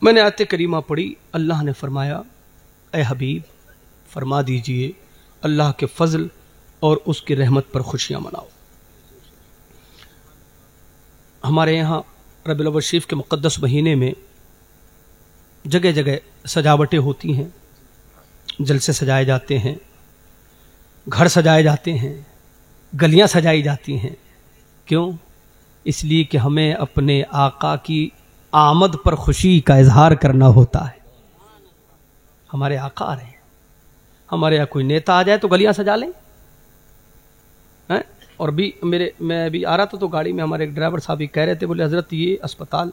میں نے آیت کریمہ پڑھی، اللہ نے فرمایا اے حبیب فرما دیجئے اللہ کے فضل اور اس کی رحمت پر خوشیاں مناؤ۔ ہمارے یہاں ربیع الاول شریف کے مقدس مہینے میں جگہ جگہ سجاوٹیں ہوتی ہیں، جلسے سجائے جاتے ہیں، گھر سجائے جاتے ہیں، گلیاں سجائی جاتی ہیں۔ کیوں؟ اس لیے کہ ہمیں اپنے آقا کی آمد پر خوشی کا اظہار کرنا ہوتا ہے۔ ہمارے آقا آ رہے ہیں، ہمارے یہاں کوئی نیتا آ جائے تو گلیاں سجا لیں۔ اور بھی میں ابھی آ رہا تھا تو گاڑی میں ہمارے ایک ڈرائیور صاحب ہی کہہ رہے تھے، بولے حضرت یہ اسپتال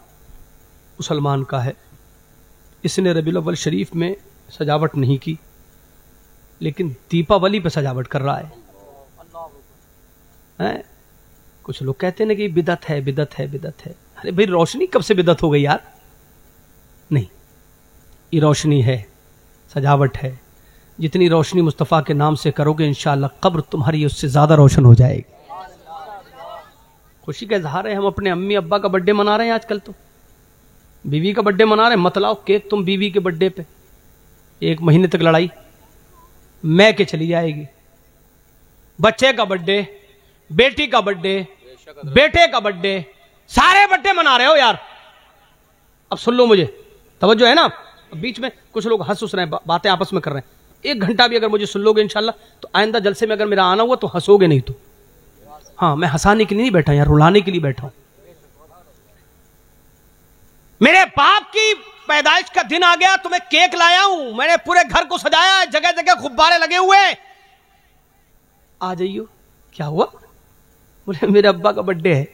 مسلمان کا ہے، اس نے ربیع الاول شریف میں سجاوٹ نہیں کی لیکن دیپاولی پہ سجاوٹ کر رہا ہے۔ کچھ لوگ کہتے ہیں کہ بدعت ہے بدعت ہے بدعت ہے۔ ارے بھائی روشنی کب سے بدعت ہو گئی یار؟ نہیں، یہ روشنی ہے، سجاوٹ ہے۔ جتنی روشنی مصطفیٰ کے نام سے کرو گے انشاءاللہ قبر تمہاری اس سے زیادہ روشن ہو جائے گی۔ خوشی کا اظہار ہے، ہم اپنے امی ابا کا برتھ ڈے منا رہے ہیں، آج کل تو بیوی کا برتھ ڈے منا رہے ہیں، مت لاؤ کیک تم بیوی کے برتھ ڈے پہ، 1 مہینے تک لڑائی میں کے چلی جائے گی۔ بچے کا برتھ ڈے، بیٹی کا برتھ ڈے، بیٹے کا برتھ ڈے، سارے برتھ ڈے منا رہے ہو یار۔ اب سن لو مجھے، توجہ ہے نا؟ بیچ میں کچھ لوگ ہنس رہے ہیں، باتیں آپس میں کر رہے ہیں۔ 1 گھنٹہ بھی اگر مجھے سن لو گے انشاءاللہ تو آئندہ جلسے میں اگر میرا آنا ہوا تو ہنسو گے نہیں۔ تو ہاں، میں ہنسانے کے لیے نہیں بیٹھا یار، رلانے کے لیے بیٹھا ہوں۔ میرے باپ کی پیدائش کا دن آ گیا تو میں کیک لایا ہوں، میں نے پورے گھر کو سجایا ہے، جگہ جگہ غبارے لگے ہوئے ہیں۔ آ جائیو، کیا ہوا؟ بولے میرے ابا کا برتھ ڈے ہے،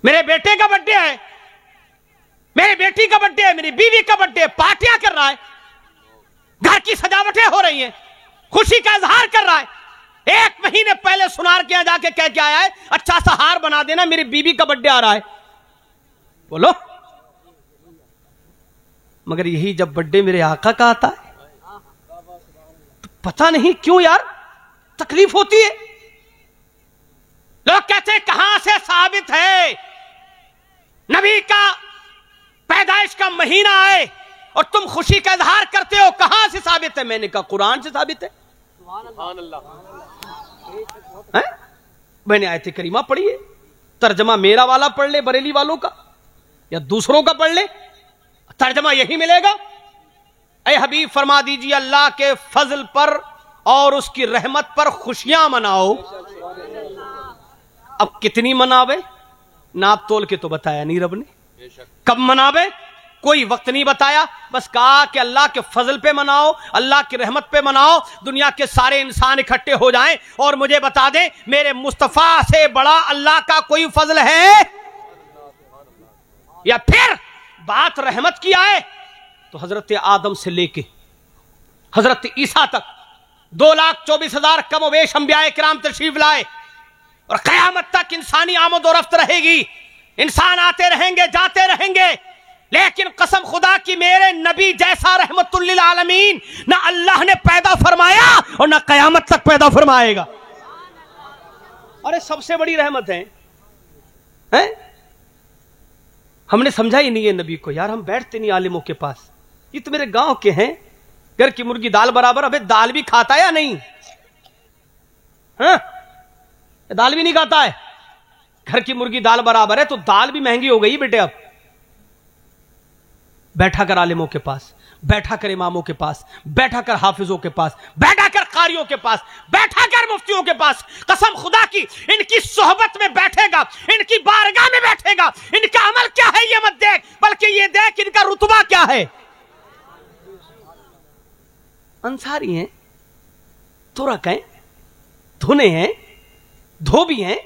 میرے بیٹے کا برتھ ڈے ہے، میری بیٹی کا برتھ ڈے ہے، میری بیوی کا برتھ ڈے ہے، پارٹیاں کر رہا ہے، گھر کی سجاوٹیں ہو رہی ہیں، خوشی کا اظہار کر رہا ہے۔ 1 مہینے پہلے سنار کے یہاں جا کے کہہ کے آیا ہے اچھا سا ہار بنا دینا، میری بیوی کا برتھ ڈے آ رہا ہے۔ بولو، مگر یہی جب برتھ ڈے میرے آقا کا آتا ہے تو پتہ نہیں کیوں یار تکلیف ہوتی ہے۔ لوگ کہتے ہیں کہاں سے ثابت ہے نبی کا پیدائش کا مہینہ آئے اور تم خوشی کا اظہار کرتے ہو؟ کہاں سے ثابت ہے؟ میں نے کہا قرآن سے ثابت ہے۔ سبحان اللہ۔ میں نے آیت کریمہ پڑھی ہے، ترجمہ میرا والا پڑھ لے بریلی والوں کا یا دوسروں کا پڑھ لے، ترجمہ یہی ملے گا۔ اے حبیب فرما دیجیے اللہ کے فضل پر اور اس کی رحمت پر خوشیاں مناؤ۔ اب کتنی مناوے؟ ناپ تول کے تو بتایا نہیں رب نے، کب مناوے کوئی وقت نہیں بتایا، بس کہا کہ اللہ کے فضل پہ مناؤ، اللہ کی رحمت پہ مناؤ، دنیا کے سارے انسان اکٹھے ہو جائیں اور مجھے بتا دیں میرے مصطفیٰ سے بڑا اللہ کا کوئی فضل ہے؟ یا پھر بات رحمت کی آئے تو حضرت آدم سے لے کے حضرت عیسیٰ تک 2,24,000 کم و بیش انبیاء کرام تشریف لائے، اور قیامت تک انسانی آمد و رفت رہے گی، انسان آتے رہیں گے جاتے رہیں گے، لیکن قسم خدا کی میرے نبی جیسا رحمت للعالمین نہ اللہ نے پیدا فرمایا اور نہ قیامت تک پیدا فرمائے گا۔ ارے سب سے بڑی رحمت ہے، ہم نے سمجھا ہی نہیں ہے نبی کو یار، ہم بیٹھتے نہیں عالموں کے پاس، یہ تو میرے گاؤں کے ہیں، گھر کی مرغی دال برابر، ابے دال بھی کھاتا ہے یا نہیں؟ دال بھی نہیں کھاتا ہے، گھر کی مرغی دال برابر ہے، تو دال بھی مہنگی ہو گئی بیٹے۔ اب بیٹھا کر عالموں کے پاس، بیٹھا کر اماموں کے پاس، بیٹھا کر حافظوں کے پاس، بیٹھا کر قاریوں کے پاس، بیٹھا کر مفتیوں کے پاس، قسم خدا کی ان کی صحبت میں بیٹھے گا، ان کی بارگاہ میں بیٹھے گا، ان کا عمل کیا ہے یہ مت دیکھ، بلکہ یہ دیکھ ان کا رتبہ کیا ہے۔ انصاری ہیں، ترک ہیں، دھنے ہیں، دھوبی ہیں،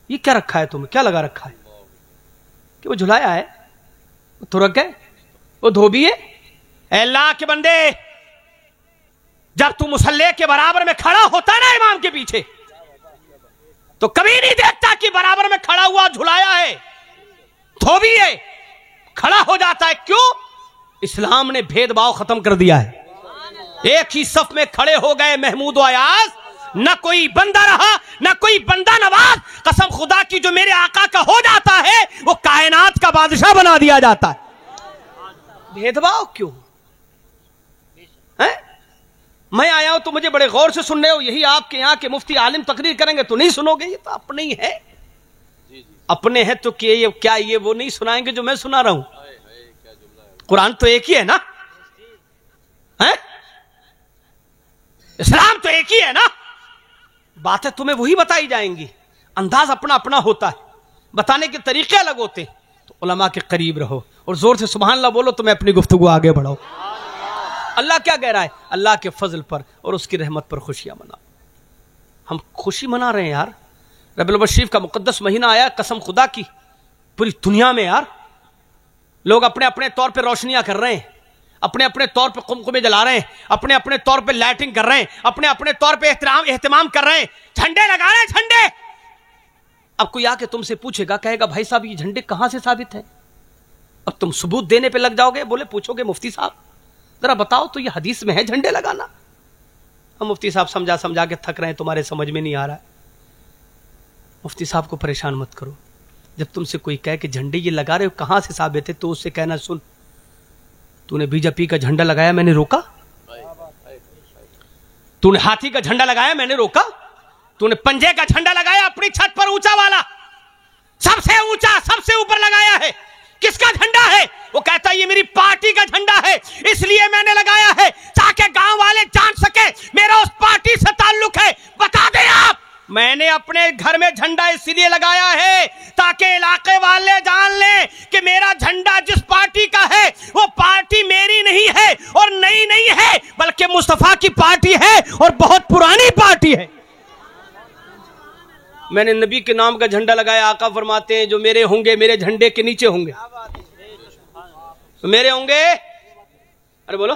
یہ کیا رکھا ہے تمہیں، کیا لگا رکھا ہے کہ وہ جھلایا ہے، وہ ترک ہے، وہ دھوبی ہے؟ اے اللہ کے بندے، جب تو مصلی کے برابر میں کھڑا ہوتا ہے نا امام کے پیچھے تو کبھی نہیں دیکھتا کہ برابر میں کھڑا ہوا جھلایا ہے، دھوبی ہے، کھڑا ہو جاتا ہے۔ کیوں؟ اسلام نے بھید بھاؤ ختم کر دیا ہے، ایک ہی صف میں کھڑے ہو گئے محمود و ایاز، نہ کوئی بندہ رہا نہ کوئی بندہ نواز. قسم خدا کی جو میرے آقا کا ہو جاتا ہے وہ کائنات کا بادشاہ بنا دیا جاتا ہے. بھید بھاؤ کیوں؟ میں آیا ہوں تو مجھے بڑے غور سے سن رہے ہو, یہی آپ کے یہاں کے مفتی عالم تقریر کریں گے تو نہیں سنو گے. یہ تو اپنے ہی ہے, اپنے ہیں تو کیا یہ وہ نہیں سنائیں گے جو میں سنا رہا ہوں. قرآن تو ایک ہی ہے نا, اسلام تو ایک ہی ہے نا, باتیں تمہیں وہی بتائی جائیں گی. انداز اپنا اپنا ہوتا ہے, بتانے کے طریقے الگ ہوتے ہیں. تو علماء کے قریب رہو اور زور سے سبحان اللہ بولو تو میں اپنی گفتگو آگے بڑھاؤ. اللہ کیا کہہ رہا ہے؟ اللہ کے فضل پر اور اس کی رحمت پر خوشیاں مناؤ. ہم خوشی منا رہے ہیں یار. ربیع الاول شریف کا مقدس مہینہ آیا, قسم خدا کی پوری دنیا میں یار لوگ اپنے اپنے طور پہ روشنیاں کر رہے ہیں, اپنے اپنے طور پہ قمقمے جلا رہے ہیں, اپنے اپنے طور پہ لائٹنگ کر رہے ہیں, اپنے اپنے طور پہ اہتمام کر رہے ہیں, جھنڈے لگا رہے ہیں جھنڈے. اب کوئی آ کے تم سے پوچھے گا, کہے گا بھائی صاحب یہ جھنڈے کہاں سے ثابت ہے؟ اب تم ثبوت دینے پہ لگ جاؤ گے. بولے پوچھو گے مفتی صاحب ذرا بتاؤ تو یہ حدیث میں ہے جھنڈے لگانا؟ ہم مفتی صاحب سمجھا کے تھک رہے ہیں, تمہارے سمجھ میں نہیں آ رہا ہے. مفتی صاحب کو پریشان مت کرو. جب تم سے کوئی کہے کہ جھنڈے یہ لگا رہے ہو کہاں سے ثابت ہے, تو اس سے کہنا سن تو نے بی جے پی کا جھنڈا لگایا میں نے روکا, تو نے ہاتھی کا جھنڈا لگایا میں نے روکا, تو نے پنجے کا جھنڈا لگایا اپنی چھت پر اونچا والا, سب سے اونچا سب سے اوپر لگایا ہے. کس کا جھنڈا ہے؟ وہ کہتا ہے یہ میری پارٹی کا جھنڈا ہے اس لیے میں نے لگایا ہے تاکہ گاؤں والے جان سکے میرا اس پارٹی سے تعلق ہے. بتا دیں آپ, میں نے اپنے گھر میں جھنڈا اس لیے لگایا ہے تاکہ علاقے والے جان لیں کہ میرا جھنڈا جس پارٹی کا ہے وہ پارٹی میری نہیں ہے اور نئی نہیں ہے بلکہ مصطفیٰ کی پارٹی ہے اور بہت پرانی پارٹی ہے. میں نے نبی کے نام کا جھنڈا لگایا. آقا فرماتے ہیں جو میرے ہوں گے میرے جھنڈے کے نیچے ہوں گے, تو میرے ہوں گے. ارے بولو,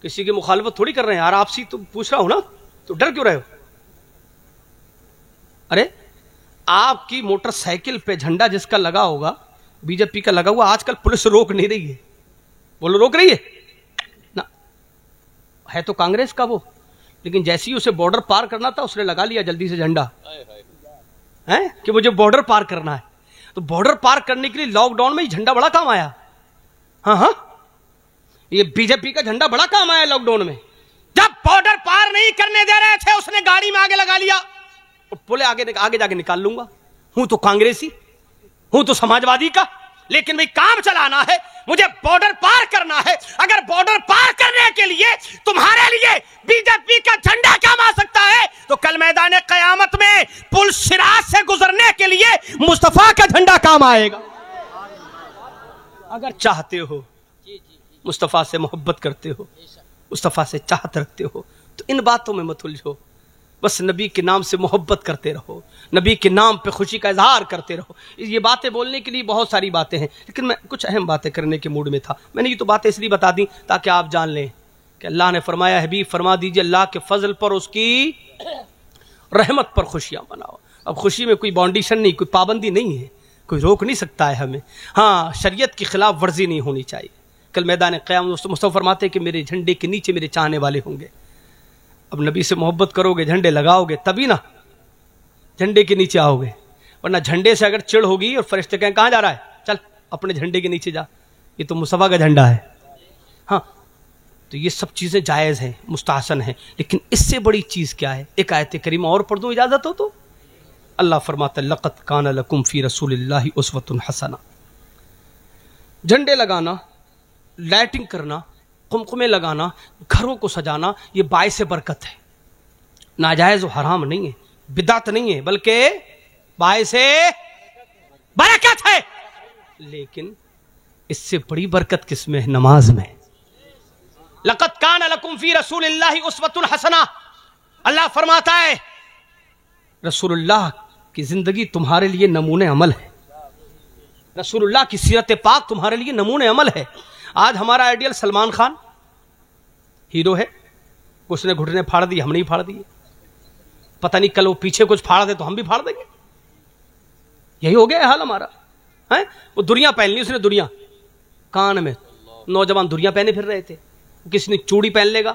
کسی کی مخالفت تھوڑی کر رہے ہیں یار, آپ سے تو پوچھ رہا ہوں نا, تو ڈر کیوں رہے ہو؟ ارے آپ کی موٹر سائیکل پہ جھنڈا جس کا لگا ہوگا بی جے پی کا لگا ہوا, آج کل پولیس روک نہیں رہی ہے. بولو روک رہی ہے نا, ہے تو کانگریس کا وہ, لیکن جیسے ہی اسے بارڈر پار کرنا تھا اس نے لگا لیا جلدی سے جھنڈا کہ مجھے بارڈر پار کرنا ہے. تو بارڈر پار کرنے کے لیے لاک ڈاؤن میں یہ جھنڈا بڑا کام آیا. ہاں یہ بی جے پی کا جھنڈا بڑا کام آیا لاک ڈاؤن میں. جب بارڈر پار نہیں کرنے دے رہے تھے اس نے گاڑی میں آگے لگا لیا اور بولے آگے جا کے نکال لوں گا. ہوں تو کانگریسی, ہوں تو سماجوادی کا, لیکن بھائی کام چلانا ہے, مجھے بارڈر پار کرنا ہے. اگر بارڈر پار کرنے کے لیے تمہارے لیے بی جے پی کا جھنڈا کام آ سکتا ہے تو کل میدان قیامت میں پل صراط سے گزرنے کے لیے مصطفیٰ کا جھنڈا کام آئے گا. اگر چاہتے ہو, مصطفیٰ سے محبت کرتے ہو, مصطفیٰ سے چاہت رکھتے ہو تو ان باتوں میں مت الجھو. بس نبی کے نام سے محبت کرتے رہو, نبی کے نام پہ خوشی کا اظہار کرتے رہو. یہ باتیں بولنے کے لیے بہت ساری باتیں ہیں, لیکن میں کچھ اہم باتیں کرنے کے موڈ میں تھا. میں نے یہ تو باتیں اس لیے بتا دی تاکہ آپ جان لیں کہ اللہ نے فرمایا حبیب فرما دیجئے اللہ کے فضل پر اس کی رحمت پر خوشیاں مناؤ. اب خوشی میں کوئی باؤنڈیشن نہیں, کوئی پابندی نہیں ہے, کوئی روک نہیں سکتا ہے ہمیں. ہاں شریعت کی خلاف ورزی نہیں ہونی چاہیے. کل میدان قیامت مصطفیٰ فرماتے کہ میرے جھنڈے کے نیچے میرے چاہنے والے ہوں گے. اب نبی سے محبت کرو گے, جھنڈے لگاؤ گے, تبھی نا جھنڈے کے نیچے آؤ گے. ورنہ جھنڈے سے اگر چڑ ہوگی اور فرشتے کہیں کہاں جا رہا ہے, چل اپنے جھنڈے کے نیچے جا, یہ تو مصطفیٰ کا جھنڈا ہے. ہاں تو یہ سب چیزیں جائز ہیں, مستحسن ہیں, لیکن اس سے بڑی چیز کیا ہے؟ ایک آیت کریمہ اور پڑھ دوں اجازت ہو تو. اللہ فرماتا ہے لقد کان لکم فی رسول اللہ اسوۃ حسنہ. جھنڈے لگانا, لائٹنگ کرنا, قمقمے لگانا, گھروں کو سجانا, یہ باعث برکت ہے, ناجائز و حرام نہیں ہے, بدعت نہیں ہے, بلکہ باعث برکت ہے. لیکن اس سے بڑی برکت کس میں ہے؟ نماز میں. لقد کان لکم فی رسول اللہ اسوۃ حسنہ. اللہ فرماتا ہے رسول اللہ کی زندگی تمہارے لیے نمونے عمل ہے, رسول اللہ کی سیرت پاک تمہارے لیے نمونے عمل ہے. آج ہمارا آئیڈیل سلمان خان ہیرو ہے, اس نے گھٹنے پھاڑ دی, ہم نہیں پھاڑ دیے. پتہ نہیں کل وہ پیچھے کچھ پھاڑ دے تو ہم بھی پھاڑ دیں گے. یہی ہو گیا حال ہمارا. وہ دنیا پہن لی اس نے, دنیا کان میں, نوجوان دنیا پہنے پھر رہے تھے, کسی نے چوڑی پہن لے گا,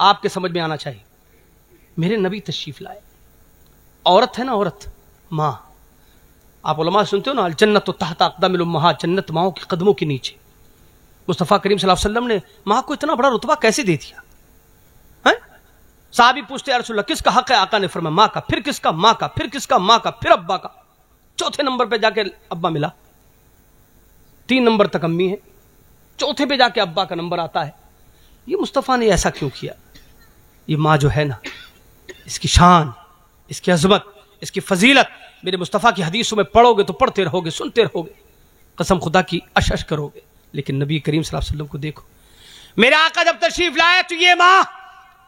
آپ کے سمجھ میں آنا چاہیے. میرے نبی تشریف لائے, عورت ہے نا, عورت ماں, آپ علماء سنتے ہو نا, الجنت تحت اقدام الامہات, جنت ماؤں کے قدموں کے نیچے. مصطفیٰ کریم صلی اللہ علیہ وسلم نے ماں کو اتنا بڑا رتبہ کیسے دے دیا؟ صحابی پوچھتے یا رسول اللہ کس کا حق ہے؟ آقا نے فرمایا ماں کا, پھر کس کا؟ ماں کا, پھر کس کا؟ ماں کا, پھر ابا کا, چوتھے نمبر پہ جا کے ابا ملا. 3 نمبر تک امی ہے, چوتھے پہ جا کے ابا کا نمبر آتا ہے. یہ مصطفیٰ نے ایسا کیوں کیا؟ یہ ماں جو ہے نا, اس کی شان, اس کی عظمت, اس کی فضیلت میرے مصطفیٰ کی حدیثوں میں پڑھو گے تو پڑھتے رہو گے, سنتے رہو گے, قسم خدا کی اش اش کرو گے. لیکن نبی کریم صلی اللہ علیہ وسلم کو دیکھو, میرے آقا جب تشریف لائے تو یہ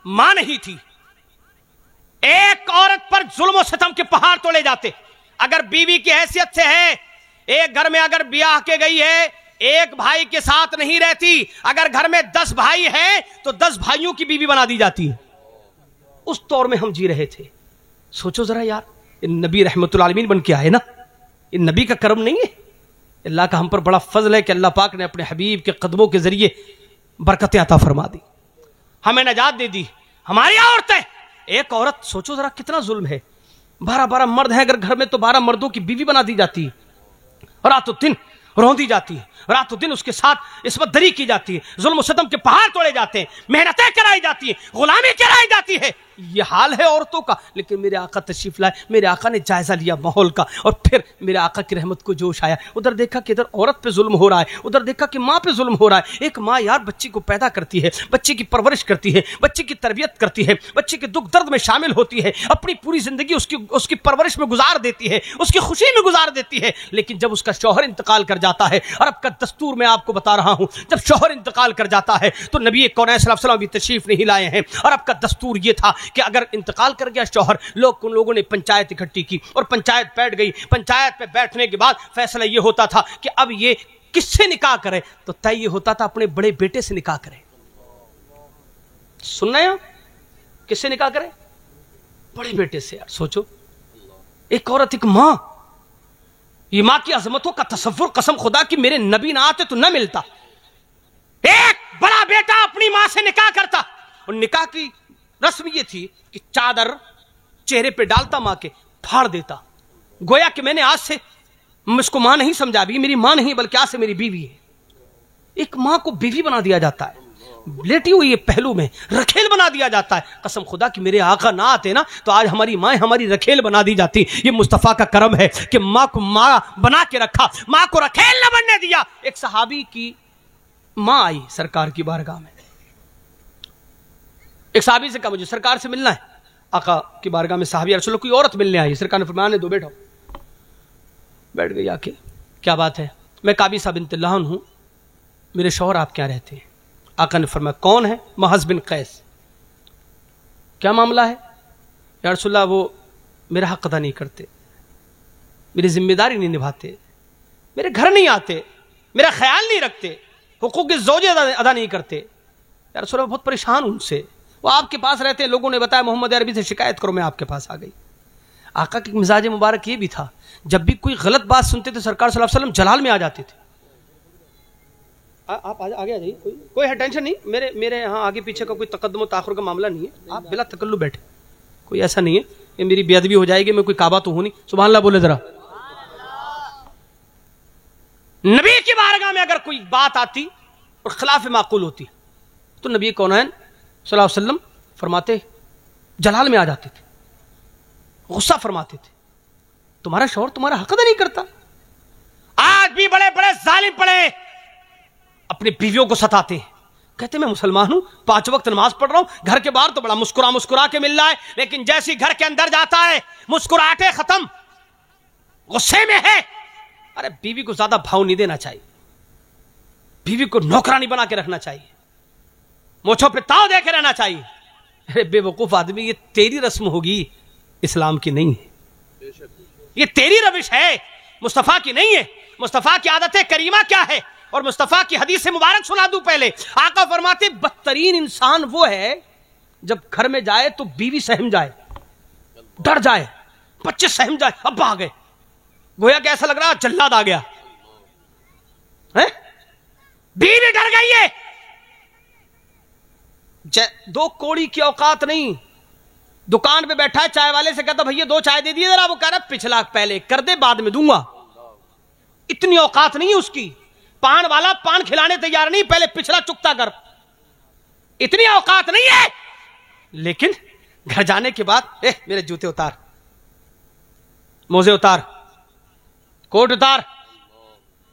ماں نہیں تھی. ایک عورت پر ظلم و ستم کے پہاڑ توڑے جاتے. اگر بیوی کی حیثیت سے ہے, ایک گھر میں اگر بیاہ کے گئی ہے, ایک بھائی کے ساتھ نہیں رہتی. اگر گھر میں 10 بھائی ہیں تو 10 بھائیوں کی بیوی بنا دی جاتی ہے. اس دور میں ہم جی رہے تھے. سوچو ذرا یار, نبی رحمت العالمین بن کے آئے نا, یہ نبی کا کرم نہیں ہے؟ اللہ کا ہم پر بڑا فضل ہے کہ اللہ پاک نے اپنے حبیب کے قدموں کے ذریعے برکتیں عطا فرما دی, ہمیں نجات دے دی. ہماری عورتیں, ایک عورت سوچو ذرا کتنا ظلم ہے. 12 مرد ہیں اگر گھر میں تو 12 مردوں کی بیوی بنا دی جاتی ہے. رات و دن روندی جاتی ہے, رات و دن اس کے ساتھ عصمت دری کی جاتی ہے, ظلم و ستم کے پہاڑ توڑے جاتے ہیں, محنتیں کرائی جاتی ہیں, غلامی کرائی جاتی ہے. یہ حال ہے عورتوں کا. لیکن میرے آقا تشریف لائے, میرے آقا نے جائزہ لیا ماحول کا, اور پھر میرے آقا کی رحمت کو جوش آیا. ادھر دیکھا کہ ادھر عورت پہ ظلم ہو رہا ہے, ادھر دیکھا کہ ماں پہ ظلم ہو رہا ہے. ایک ماں یار بچی کو پیدا کرتی ہے, بچی کی پرورش کرتی ہے, بچی کی تربیت کرتی ہے, بچی کے دکھ درد میں شامل ہوتی ہے, اپنی پوری زندگی اس کی پرورش میں گزار دیتی ہے, اس کی خوشی میں گزار دیتی ہے. لیکن جب اس کا شوہر انتقال کر جاتا ہے, عرب کا دستور میں آپ کو بتا رہا ہوں, جب شوہر انتقال کر جاتا ہے تو نبی کونین صلی اللہ علیہ وسلم بھی تشریف نہیں لائے ہیں. عرب کا دستور یہ تھا کہ اگر انتقال کر گیا شوہر, لوگوں نے پنچایت اکٹھی کی اور پنچایت بیٹھ گئی. پنچایت پہ بیٹھنے کے بعد فیصلہ یہ ہوتا تھا کہ اب یہ کس سے نکاح کرے, تو طے یہ ہوتا تھا اپنے بڑے بیٹے سے نکاح کرے. سننا ہے, کس سے نکاح کرے؟ بڑے بیٹے سے. یار سوچو, ایک عورت, ایک ماں, یہ ماں کی عظمتوں کا تصور قسم خدا کی میرے نبی نہ آتے تو نہ ملتا. ایک بڑا بیٹا اپنی ماں سے نکاح کرتا, اور نکاح کی رسم یہ تھی کہ چادر چہرے پہ ڈالتا ماں کے, پھاڑ دیتا, گویا کہ میں نے آج سے اس کو ماں نہیں سمجھا, بھی میری ماں نہیں بلکہ آج سے میری بیوی ہے. ایک ماں کو بیوی بنا دیا جاتا ہے, لیٹی ہوئی پہلو میں رکھیل بنا دیا جاتا ہے. قسم خدا کہ میرے آقا نہ آتے نا تو آج ہماری ماں ہماری رکھیل بنا دی جاتی. یہ مصطفیٰ کا کرم ہے کہ ماں کو ماں بنا کے رکھا, ماں کو رکھیل نہ بننے دیا. ایک صحابی کی ماں آئی سرکار کی بارگاہ میں, ایک صحابی سے کہا مجھے سرکار سے ملنا ہے. آقا کی بارگاہ میں صحابی رسول اللہ کوئی عورت ملنے آئی. سرکار نے فرمایا دو, بیٹھو. بیٹھ گئی آ کے, کیا بات ہے؟ میں قابیصہ بنت لہن ہوں, میرے شوہر آپ کیا رہتے ہیں؟ آقا نے فرمایا کون ہے؟ محض بن قیس. کیا معاملہ ہے؟ یا رسول اللہ وہ میرا حق ادا نہیں کرتے, میری ذمہ داری نہیں نبھاتے, میرے گھر نہیں آتے, میرا خیال نہیں رکھتے, حقوق الزوج ادا نہیں کرتے. یا رسول اللہ بہت پریشان ہوں ان سے, وہ آپ کے پاس رہتے ہیں, لوگوں نے بتایا محمد عربی سے شکایت کرو, میں آپ کے پاس آ گئی. آقا کی مزاج مبارک یہ بھی تھا, جب بھی کوئی غلط بات سنتے تھے سرکار صلی اللہ علیہ وسلم جلال میں آ جاتے تھے. آپ آگے آ جائیے, کوئی ہے ٹینشن نہیں, میرے یہاں آگے پیچھے کا کوئی تقدم و تاخر کا معاملہ نہیں ہے, آپ بلا تکلف بیٹھے, کوئی ایسا نہیں ہے کہ میری بے ادبی ہو جائے گی, میں کوئی کعبہ تو ہوں نہیں. سبحان اللہ بولے ذرا. نبی کی بارگاہ میں اگر کوئی بات آتی اور خلاف معقول ہوتی تو نبی کونین صلی اللہ علیہ وسلم فرماتے, جلال میں آ جاتے تھے, غصہ فرماتے تھے, تمہارا شوہر تمہارا حق ادا نہیں کرتا. آج بھی بڑے بڑے ظالم پڑے اپنی بیویوں کو ستاتے ہیں, کہتے میں مسلمان ہوں, 5 وقت نماز پڑھ رہا ہوں, گھر کے باہر تو بڑا مسکرا کے مل رہا ہے, لیکن جیسی گھر کے اندر جاتا ہے مسکراہٹیں ختم, غصے میں ہے. ارے بیوی کو زیادہ بھاؤ نہیں دینا چاہیے, بیوی کو نوکرانی بنا کے رکھنا چاہیے, موچھوں پہ تاؤ دے کے رہنا چاہیے. ارے بے وقوف آدمی, یہ تیری رسم ہوگی, اسلام کی نہیں ہے, یہ تیری روش ہے, مصطفیٰ کی نہیں ہے. مصطفیٰ کی عادت کریمہ کیا ہے, اور مصطفیٰ کی حدیث مبارک سنا دوں پہلے. آقا فرماتے بدترین انسان وہ ہے جب گھر میں جائے تو بیوی سہم جائے, ڈر جائے, بچے سہم جائے, ابا آ گئے, گویا کہ ایسا لگ رہا جلاد آ گیا, بیوی ڈر گئی ہے, دو کوڑی کی اوقات نہیں. دکان پہ بیٹھا ہے, چائے والے سے کہتا بھیا 2 چائے دے دیے ذرا, وہ کہہ رہا پچھلا پہلے کر دے بعد میں دوں گا. اتنی اوقات نہیں ہے اس کی. پان والا پان کھلانے تیار نہیں, پہلے پچھلا چکتا کر. اتنی اوقات نہیں ہے. لیکن گھر جانے کے بعد میرے جوتے اتار, موزے اتار, کوٹ اتار,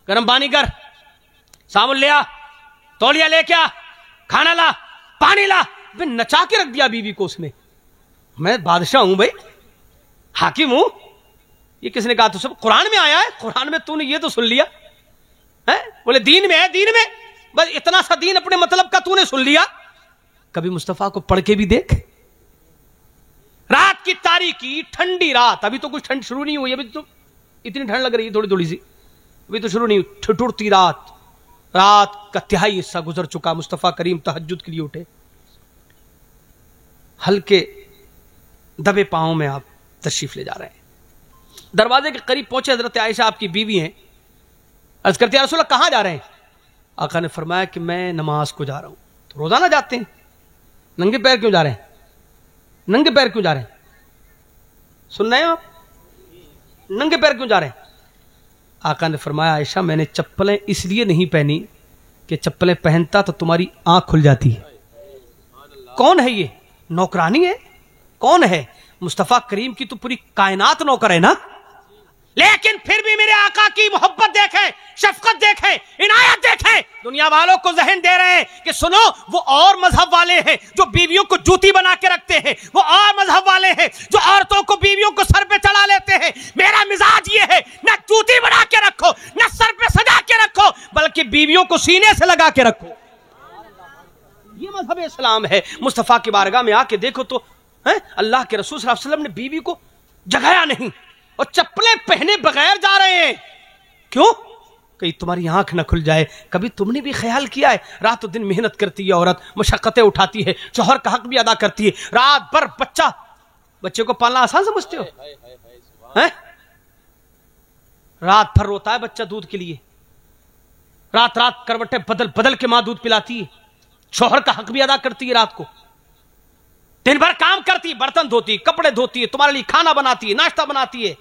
گرم پانی کر, صابن لیا, تولیہ لے کے آ, کھانا لا, پانی لا. نچا کے رکھ دیا بیوی کو اس نے. میں بادشاہ ہوں بھائی, حاکم ہوں. یہ کس نے کہا؟ تو سب قرآن میں آیا ہے. قرآن میں تو نے یہ تو سن لیا ہے. بولے دین میں ہے, دین میں بس اتنا سا دین اپنے مطلب کا تو نے سن لیا. کبھی مصطفیٰ کو پڑھ کے بھی دیکھ. رات کی تاریکی, ٹھنڈی رات, ابھی تو کچھ ٹھنڈ شروع نہیں ہوئی, ابھی تو اتنی ٹھنڈ لگ رہی ہے تھوڑی تھوڑی سی, ابھی تو شروع نہیں ہوئی. ٹھٹرتی رات, رات کا تہائی حصہ گزر چکا. مصطفیٰ کریم تہجد کے لیے اٹھے. ہلکے دبے پاؤں میں آپ تشریف لے جا رہے ہیں. دروازے کے قریب پہنچے, حضرت عائشہ آپ کی بیوی ہیں. عرض کرتے ہیں رسول اللہ کہاں جا رہے ہیں؟ آقا نے فرمایا کہ میں نماز کو جا رہا ہوں. تو روزانہ جاتے ہیں, ننگے پیر کیوں جا رہے ہیں؟ ننگے پیر کیوں جا رہے ہیں؟ سن رہے ہیں آپ؟ ننگے پیر کیوں جا رہے ہیں؟ آقا نے فرمایا عائشہ میں نے چپلیں اس لیے نہیں پہنی کہ چپلیں پہنتا تو تمہاری آنکھ کھل جاتی ہے. کون ہے یہ؟ نوکرانی ہے؟ کون ہے؟ مصطفیٰ کریم کی تو پوری کائنات نوکر ہے نا. لیکن پھر بھی میرے آقا کی محبت دیکھیں, شفقت دیکھیں, عنایت دیکھیں. دنیا والوں کو ذہن دے رہے ہیں کہ سنو وہ اور مذہب والے ہیں جو بیویوں کو جوتی بنا کے رکھتے ہیں, وہ اور مذہب والے ہیں جو عورتوں کو بیویوں کو سر پہ چڑھا لیتے ہیں. میرا مزاج یہ ہے, نہ جوتی بنا کے رکھو, نہ سر پہ سجا کے رکھو, بلکہ بیویوں کو سینے سے لگا کے رکھو. یہ مذہب اسلام ہے. مصطفیٰ کی بارگاہ میں آ کے دیکھو تو اللہ کے رسول صلی اللہ علیہ وسلم نے بیوی کو جگایا نہیں, اور چپلیں پہنے بغیر جا رہے ہیں. کیوں؟ کہیں تمہاری آنکھ نہ کھل جائے. کبھی تم نے بھی خیال کیا ہے رات و دن محنت کرتی ہے عورت, مشقتیں اٹھاتی ہے, شوہر کا حق بھی ادا کرتی ہے, رات بھر بچے کو پالنا آسان سمجھتے ہو؟ رات بھر روتا ہے بچہ دودھ کے لیے, رات رات کروٹیں بدل بدل کے ماں دودھ پلاتی ہے, شوہر کا حق بھی ادا کرتی ہے, رات کو دن بھر کام کرتی ہے, برتن دھوتی ہے, کپڑے دھوتی ہے, تمہارے لیے کھانا بناتی ہے, ناشتہ بناتی ہے.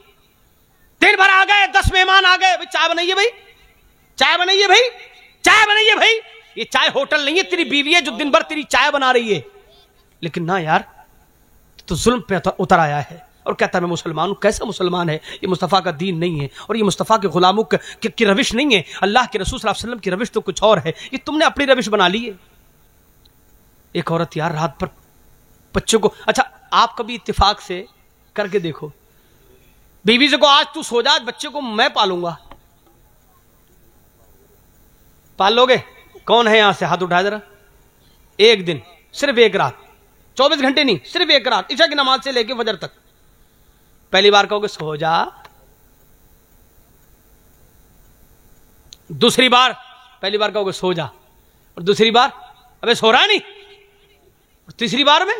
دن بھر آ گئے 10 مہمان آ گئے, چائے بنائیے بھائی, چائے بنائیے بھائی, چائے بنائیے بھائی. یہ چائے ہوٹل نہیں ہے, تیری بیوی ہے جو دن بھر تیری چائے بنا رہی ہے. لیکن نہ یار, تو ظلم پہ اتر آیا ہے اور کہتا ہے میں مسلمان ہوں. کیسا مسلمان ہے؟ یہ مصطفیٰ کا دین نہیں ہے, اور یہ مصطفیٰ کے غلاموں کی روش نہیں ہے. اللہ کے رسول صلی اللہ علیہ وسلم کی روش تو کچھ اور ہے, یہ تم نے اپنی روش بنا لی ہے. ایک عورت یار رات پر بچوں کو, اچھا آپ کبھی اتفاق سے کر کے دیکھو, بیوی سے کو آج تو سو جا, بچے کو میں پالوں گا. پال لو گے؟ کون ہے یہاں سے ہاتھ اٹھائے ذرا. ایک دن, صرف ایک رات, 24 گھنٹے نہیں, صرف ایک رات, عشاء کی نماز سے لے کے فجر تک, پہلی بار کہو گے سو جا, دوسری بار پہلی بار کہو گے سو جا, اور دوسری بار ابے سو رہا نہیں, اور تیسری بار میں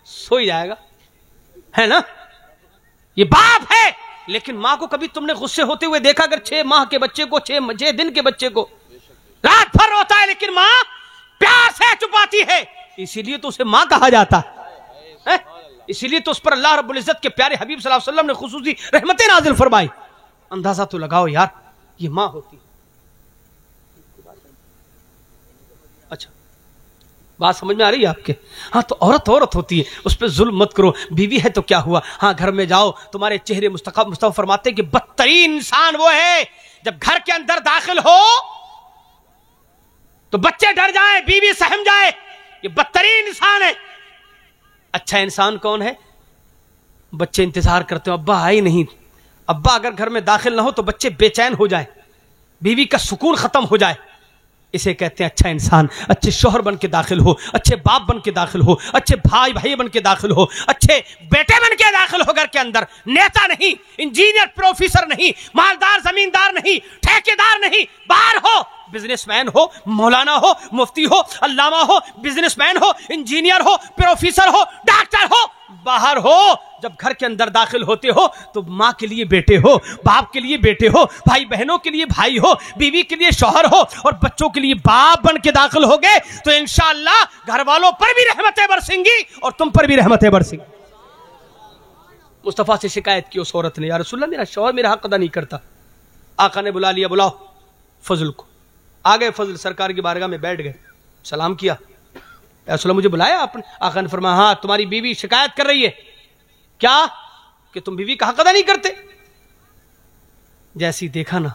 سو ہی جائے گا, ہے نا. یہ باپ ہے. لیکن ماں کو کبھی تم نے غصے ہوتے ہوئے دیکھا؟ اگر 6 ماہ کے بچے کو, 6 دن کے بچے کو رات بھر روتا ہے, لیکن ماں پیار سے چھپاتی ہے, اسی لیے تو اسے ماں کہا جاتا ہے. اسی لیے تو اس پر اللہ رب العزت کے پیارے حبیب صلی اللہ علیہ وسلم نے خصوصی رحمتیں نازل فرمائی. اندازہ تو لگاؤ یار, یہ ماں ہوتی. اچھا بات سمجھ میں آ رہی ہے آپ کے؟ ہاں, تو عورت ہوتی ہے, اس پہ ظلم مت کرو. بیوی ہے تو کیا ہوا, ہاں گھر میں جاؤ, تمہارے چہرے مصطفیٰ فرماتے ہیں کہ بدترین انسان وہ ہے جب گھر کے اندر داخل ہو تو بچے ڈر جائیں, بیوی سہم جائے, یہ بدترین انسان ہے. اچھا انسان کون ہے؟ بچے انتظار کرتے ہو, ابا آئے نہیں. ابا اگر گھر میں داخل نہ ہو تو بچے بے چین ہو جائیں, بیوی کا سکون ختم ہو جائے. اسے کہتے ہیں اچھا انسان. اچھے شوہر بن کے داخل ہو, اچھے باپ بن کے داخل ہو, اچھے بھائی بن کے داخل ہو, اچھے بیٹے بن کے داخل ہو گھر کے اندر. نیتا نہیں, انجینئر پروفیسر نہیں, مالدار زمیندار نہیں, ٹھیکیدار نہیں, باہر ہو, بزنس مین ہو, مولانا ہو, مفتی ہو, علامہ ہو, بزنس مین ہو, انجینئر ہو, پروفیسر ہو, ڈاکٹر ہو, باہر ہو, جب گھر کے اندر داخل ہوتے ہو تو ماں کے لیے بیٹے ہو, باپ کے لیے بیٹے ہو, بھائی بہنوں کے لیے بھائی ہو, بیوی کے لیے شوہر ہو, اور بچوں کے لیے باپ بن کے داخل ہو گئے تو انشاءاللہ گھر والوں پر بھی رحمتیں برسیں گی اور تم پر بھی رحمتیں برسیں گی. مصطفیٰ سے شکایت کی اس عورت نے, یا رسول اللہ میرا شوہر میرا حق ادا نہیں کرتا. آقا نے بلا لیا, بلاؤ فضل کو. آ گئے فضل سرکار کی بارگاہ میں بیٹھ گئے, سلام کیا, یا رسول اللہ مجھے بلایا آپ نے؟ آقا نے فرمایا ہاں تمہاری بیوی شکایت کر رہی ہے. کیا؟ کہ تم بیوی کا حق ادا نہیں کرتے. جیسی دیکھا نا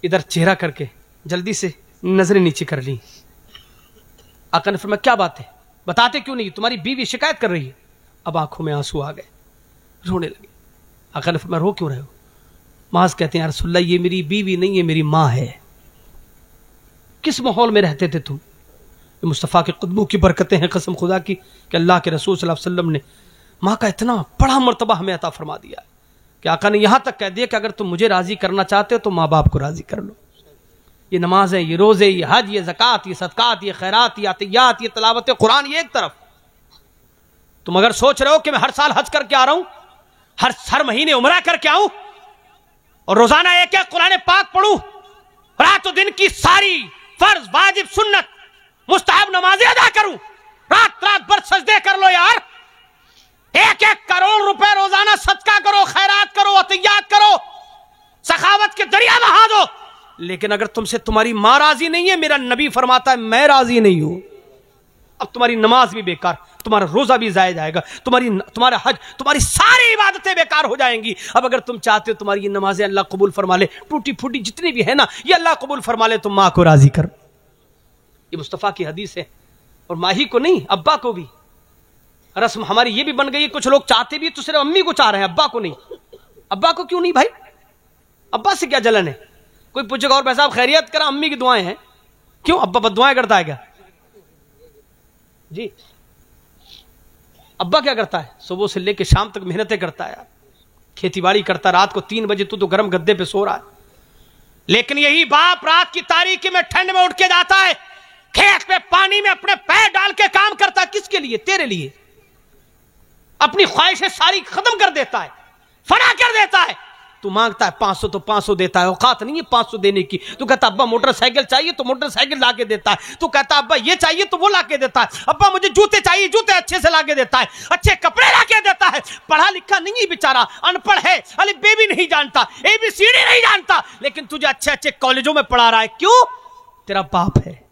ادھر چہرہ کر کے جلدی سے نظریں نیچے کر لی. آقا نے فرمایا کیا بات ہے, بتاتے کیوں نہیں, تمہاری بیوی شکایت کر رہی ہے. اب آنکھوں میں آنسو آ گئے, رونے لگے. آقا نے فرمایا رو کیوں رہے ہو؟ معاذ کہتے ہیں یا رسول اللہ یہ میری بیوی نہیں ہے, میری ماں ہے. کس ماحول میں رہتے تھے تم؟ مصطفیٰ کے قدموں کی برکتیں ہیں قسم خدا کی کہ اللہ کے رسول صلی اللہ علیہ وسلم نے ماں کا اتنا بڑا مرتبہ ہمیں عطا فرما دیا ہے کہ آقا نے یہاں تک کہہ دیا کہ اگر تم مجھے راضی کرنا چاہتے ہو تو ماں باپ کو راضی کر لو. یہ نماز ہے, یہ روزے, یہ حج, یہ زکوٰۃ, یہ صدقات, یہ خیرات, یہ عطیات, یہ تلاوت قرآن, یہ ایک طرف. تم اگر سوچ رہے ہو کہ میں ہر سال حج کر کے آ رہا ہوں, ہر مہینے عمرہ کر کے آؤں اور روزانہ ایک ایک قرآن پاک پڑھوں, رات و دن کی ساری فرض واجب سنت مستحب نمازیں ادا کروں, رات رات بھر سجدے کر لو یار, 1-1 کروڑ روپے روزانہ صدقہ کرو, خیرات کرو, عطیات کرو, سخاوت کے دریا بہا دو, لیکن اگر تم سے تمہاری ماں راضی نہیں ہے, میرا نبی فرماتا ہے میں راضی نہیں ہوں, اب تمہاری نماز بھی بیکار, تمہارا روزہ بھی ضائع جائے گا, تمہارا حج, تمہاری ساری عبادتیں بیکار ہو جائیں گی. اب اگر تم چاہتے ہو تمہاری یہ نمازیں اللہ قبول فرما لے, ٹوٹی پھوٹی جتنی بھی ہے نا یہ اللہ قبول فرما لے, تم ماں کو راضی کر. یہ مصطفیٰ کی حدیث ہے, اور ماہی کو نہیں ابا کو بھی. رسم ہماری یہ بھی بن گئی, کچھ لوگ چاہتے بھی تو صرف امی کو چاہ رہے ہیں, ابا کو نہیں. ابا کو کیوں نہیں بھائی, ابا سے کیا جلن ہے؟ کوئی پوچھے گا اور بھائی صاحب خیریت کرا, امی کی دعائیں ہیں, کیوں ابا بد دعائیں کرتا ہے کیا؟ جی ابا کیا کرتا ہے؟ صبح سے لے کے شام تک محنتیں کرتا ہے, کھیتی باڑی کرتا ہے, رات کو 3 بجے تو گرم گدے پہ سو رہا ہے. لیکن یہی باپ رات کی تاریکی میں ٹھنڈ میں اٹھ کے جاتا ہے, کھیت پہ پانی میں اپنے پیر ڈال کے کام کرتا ہے. کس کے لیے؟ تیرے لیے. اپنی خواہشیں ساری ختم کر دیتا ہے, فنا کر دیتا ہے. تو مانگتا ہے 500 تو 500 دیتا ہے, اوقات نہیں ہے 500 دینے کی. تو کہتا ابا موٹر سائیکل چاہیے تو موٹر سائیکل لا کے دیتا ہے. تو کہتا ابا یہ چاہیے تو وہ لا کے دیتا ہے. ابا مجھے جوتے چاہیے, جوتے اچھے سے لا کے دیتا ہے, اچھے کپڑے لا کے دیتا ہے. پڑھا لکھا نہیں ہے بیچارہ, ان پڑھ ہے, الف بے بھی نہیں جانتا, اے بی سی ڈی نہیں جانتا, لیکن تجھے اچھے اچھے کالجوں میں پڑھا رہا ہے. کیوں؟ تیرا باپ ہے,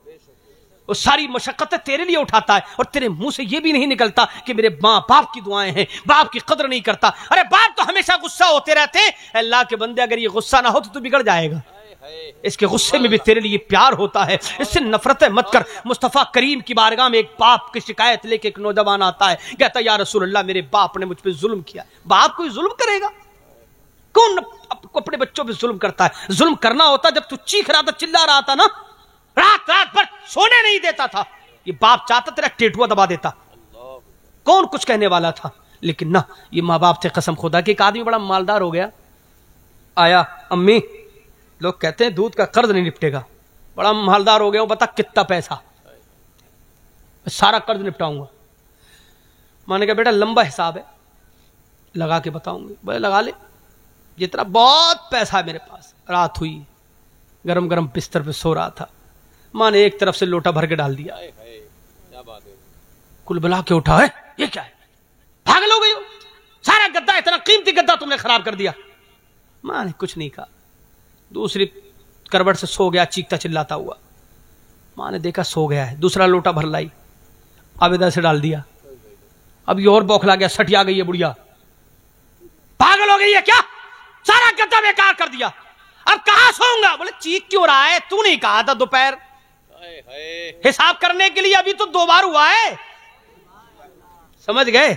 وہ ساری مشقتیں تیرے لیے اٹھاتا ہے, اور تیرے منہ سے یہ بھی نہیں نکلتا کہ میرے ماں باپ کی دعائیں ہیں, باپ کی قدر نہیں کرتا. ارے باپ تو ہمیشہ غصہ ہوتے رہتے ہیں. اللہ کے بندے اگر یہ غصہ نہ ہو تو بگڑ جائے گا. اس کے غصے میں بھی تیرے لیے پیار ہوتا ہے, اس سے نفرتیں مت کر. مصطفیٰ کریم کی بارگاہ میں ایک باپ کی شکایت لے کے ایک نوجوان آتا ہے, کہتا ہے یا رسول اللہ میرے باپ نے مجھ پہ ظلم کیا. باپ کوئی ظلم کرے گا؟ کون اپنے بچوں پہ ظلم کرتا ہے؟ ظلم کرنا ہوتا جب تو چیخ رہا تھا, چلا رہا تھا نا, رات رات بھر سونے نہیں دیتا تھا, یہ باپ چاہتا تیرا ٹیٹوا دبا دیتا. کون کچھ کہنے والا تھا؟ لیکن نہ, یہ ماں باپ تھے قسم خدا کے. ایک آدمی بڑا مالدار ہو گیا, آیا, امی لوگ کہتے ہیں دودھ کا قرض نہیں نپٹے گا, بڑا مالدار ہو گیا, بتا کتنا پیسہ؟ سارا قرض نپٹاؤں گا. میں نے کہا بیٹا لمبا حساب ہے, لگا کے بتاؤں گی. بھائی لگا لے, جتنا بہت پیسہ ہے میرے پاس. رات ہوئی, گرم گرم بستر پہ سو رہا تھا, ماں نے ایک طرف سے لوٹا بھر کے ڈال دیا. کل بلا کے اٹھا, ہے یہ کیا ہے؟ پاگل ہو گئی ہو, سارا گدا, اتنا قیمتی گدا تم نے خراب کر دیا. ماں نے کچھ نہیں کہا, دوسری کروٹ سے سو گیا چیختا چلاتا ہوا. ماں نے دیکھا سو گیا ہے, دوسرا لوٹا بھر لائی, اب ادھر سے ڈال دیا. اب یہ اور بوکھلا گیا, سٹیا گئی ہے بڑھیا, پاگل ہو گئی ہے کیا؟ سارا گدا بیکار کر دیا. اب کہاں سوؤں گا؟ بولے چیخ کیوں رہا ہے؟ تو نہیں کہا تھا دوپہر حساب کرنے کے لیے؟ ابھی تو 2 بار ہوا ہے, سمجھ گئے؟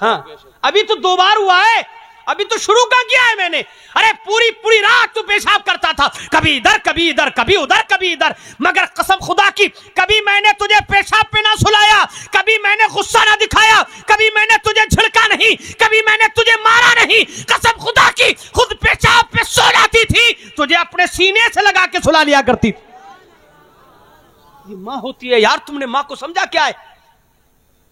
ہاں ابھی تو 2 بار ہوا ہے, ابھی تو شروع کا کیا ہے میں نے. ارے پوری رات تو پیشاب کرتا تھا, کبھی ادھر کبھی ادھر, کبھی ادھر کبھی ادھر, مگر قسم خدا کی کبھی میں نے تجھے پیشاب پہ نہ سلایا, کبھی میں نے غصہ نہ دکھایا, کبھی میں نے تجھے جھڑکا نہیں, کبھی میں نے تجھے مارا نہیں. قسم خدا کی خود پیشاب پہ سو جاتی تھی, تجھے اپنے سینے سے لگا کے سلا لیا کرتی تھی. یہ ماں ہوتی ہے یار, تم نے ماں کو سمجھا کیا ہے؟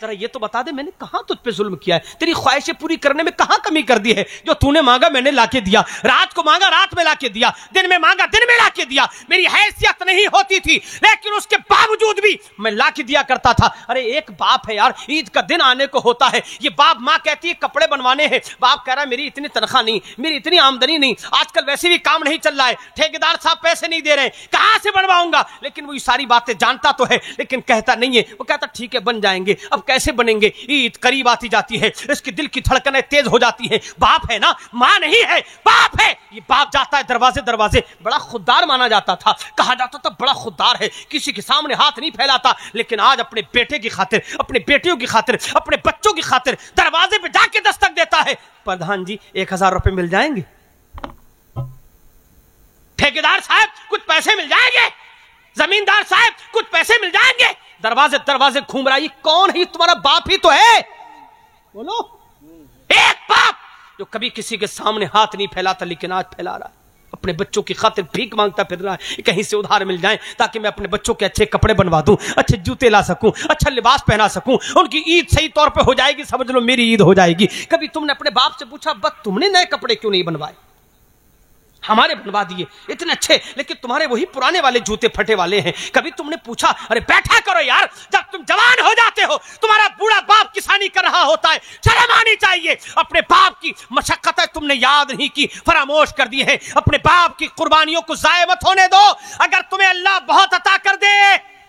ذرا یہ تو بتا دے میں نے کہاں تجھ پہ ظلم کیا ہے, تیری خواہشیں پوری کرنے میں کہاں کمی کر دی ہے؟ جو تو نے مانگا میں نے لا کے دیا, رات کو مانگا رات میں لا کے دیا, دن میں مانگا دن میں لا کے دیا. میری حیثیت نہیں ہوتی تھی لیکن اس کے باوجود بھی میں لا کے دیا کرتا تھا. ارے ایک باپ ہے یار, عید کا دن آنے کو ہوتا ہے, یہ باپ ماں کہتی ہے کپڑے بنوانے ہیں, باپ کہہ رہا ہے میری اتنی تنخواہ نہیں, میری اتنی آمدنی نہیں, آج کل ویسے بھی کام نہیں چل رہا ہے, ٹھیکیدار صاحب پیسے نہیں دے رہے, کہاں سے بنواؤں گا؟ لیکن وہ یہ ساری باتیں جانتا تو ہے لیکن کہتا نہیں ہے. وہ کہتا ٹھیک ہے بن جائیں گے. اب کیسے بنیں گے؟ عید قریب آتی جاتی ہے, اس کی دل کی دھڑکنیں تیز ہو جاتی ہیں. باپ ہے نا, ماں نہیں ہے, باپ ہے. یہ باپ جاتا ہے دروازے دروازے, بڑا خوددار مانا جاتا تھا, کہا جاتا تھا بڑا خوددار ہے, کسی کے سامنے ہاتھ نہیں پھیلاتا. لیکن آج اپنے بیٹے کی خاطر, اپنے بیٹیوں کی خاطر, اپنے بچوں کی خاطر دروازے پہ جا کے دستک دیتا ہے. پردھان جی 1000 روپے مل جائیں گے؟ ٹھیکیدار صاحب کچھ پیسے مل جائیں گے؟ زمیندار صاحب کچھ پیسے مل جائیں گے؟ دروازے دروازے گھوم رہا ہے. یہ کون ہے؟ تمہارا باپ ہی تو ہے. بولو, ایک باپ جو کبھی کسی کے سامنے ہاتھ نہیں پھیلاتا لیکن آج پھیلا رہا ہے, اپنے بچوں کی خاطر بھیک مانگتا پھر رہا ہے, کہیں سے ادھار مل جائیں تاکہ میں اپنے بچوں کے اچھے کپڑے بنوا دوں, اچھے جوتے لا سکوں, اچھا لباس پہنا سکوں, ان کی عید صحیح طور پہ ہو جائے گی, سمجھ لو میری عید ہو جائے گی. کبھی تم نے اپنے باپ سے پوچھا بس تم نے نئے کپڑے کیوں نہیں بنوائے؟ ہمارے بنوا دیے اتنے اچھے, لیکن تمہارے وہی پرانے والے جوتے پھٹے والے ہیں. کبھی تم نے پوچھا ارے بیٹھا کرو یار, جب تم جوان ہو جاتے ہو تمہارا بوڑھا باپ کسانی کر رہا ہوتا ہے, شرم آنی چاہیے. اپنے باپ کی مشقتیں تم نے یاد نہیں کی, فراموش کر دی ہے. اپنے باپ کی قربانیوں کو ضائع مت ہونے دو. اگر تمہیں اللہ بہت عطا کر دے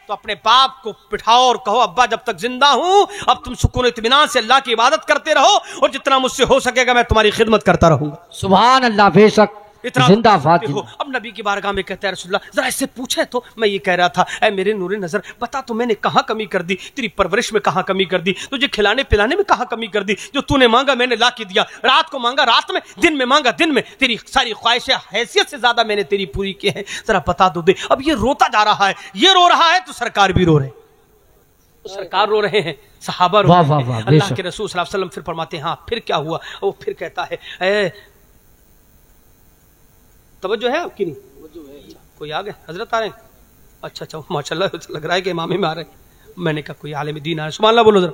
تو اپنے باپ کو بٹھاؤ اور کہو ابا جب تک زندہ ہوں اب تم سکون اطمینان سے اللہ کی عبادت کرتے رہو, اور جتنا مجھ سے ہو سکے گا میں تمہاری خدمت کرتا رہوں گا. سبحان اللہ, بے شک زندہ باد. اب نبی کی بارگاہ میں کہتے ہیں رسول اللہ ذرا اس سے پوچھے تو. میں یہ کہہ رہا تھا اے میرے نور نظر بتا تو میں نے کہاں کمی کر دی, تیری پرورش میں کہاں کمی کر دی, تجھے کھلانے پلانے میں کہاں کمی کر دی؟ جو تو نے مانگا میں نے لا کے دیا, رات کو مانگا رات میں, دن میں مانگا دن میں, تیری ساری خواہشیں حیثیت سے زیادہ میں نے تیری پوری کی ہیں, ذرا بتا دو دے. اب یہ روتا جا رہا ہے, یہ رو رہا ہے تو سرکار بھی رو رہے ہیں, سرکار رو رہے ہیں, صحابہ رو رہے ہیں. اللہ کے رسول صلی اللہ علیہ وسلم پھر فرماتے ہیں ہاں پھر کیا ہوا؟ وہ پھر کہتا ہے اے توجہ ہے آپ کی نہیں؟ کوئی آ گئے حضرت آ رہے ہیں؟ اچھا اچھا ماشاء اللہ لگ رہا ہے کہ امامے میں آ رہے ہیں. میں نے کہا کوئی عالم دین آ رہے ہیں. سبحان اللہ بولو ذرا.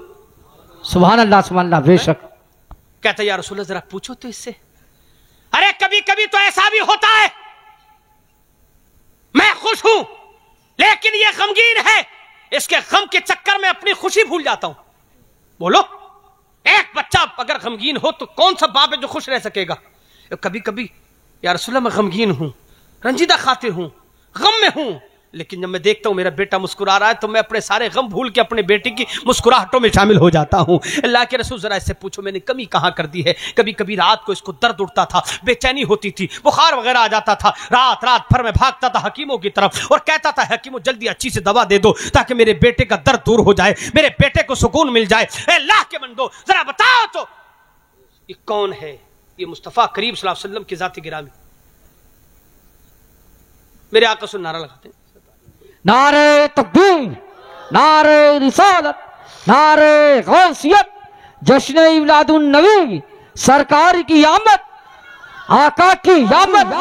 سبحان اللہ, سبحان اللہ, بے شک. کہتا ہے یا رسول اللہ ذرا پوچھو تو اس سے. ارے کبھی کبھی تو ایسا بھی ہوتا ہے میں خوش ہوں لیکن یہ غمگین ہے, اس کے غم کے چکر میں اپنی خوشی بھول جاتا ہوں. بولو ایک بچہ اگر غمگین ہو تو کون سا باپ ہے جو خوش رہ سکے گا؟ کبھی کبھی یا رسول اللہ میں غمگین ہوں, رنجیدہ خاطر ہوں, غم میں ہوں, لیکن جب میں دیکھتا ہوں میرا بیٹا مسکرا رہا ہے تو میں اپنے سارے غم بھول کے اپنے بیٹے کی مسکراہٹوں میں شامل ہو جاتا ہوں. اللہ کے رسول ذرا اس سے پوچھو میں نے کمی کہاں کر دی ہے؟ کبھی کبھی رات کو اس کو درد اٹھتا تھا, بے چینی ہوتی تھی, بخار وغیرہ آ جاتا تھا, رات بھر میں بھاگتا تھا حکیموں کی طرف اور کہتا تھا حکیموں جلدی اچھی سے دوا دے دو تاکہ میرے بیٹے کا درد دور ہو جائے, میرے بیٹے کو سکون مل جائے. اے اللہ کے بندو ذرا بتاؤ تو یہ کون ہے؟ یہ مصطفیٰ کریم صلی اللہ علیہ وسلم کی ذات گرامی. میرے آقا سے نعرہ لگاتے ہیں نعرہ تکبیر, نعرہ رسالت, نعرہ غوثیت, جشن اولاد النبی, سرکار کی آمد, آقا کی آمد.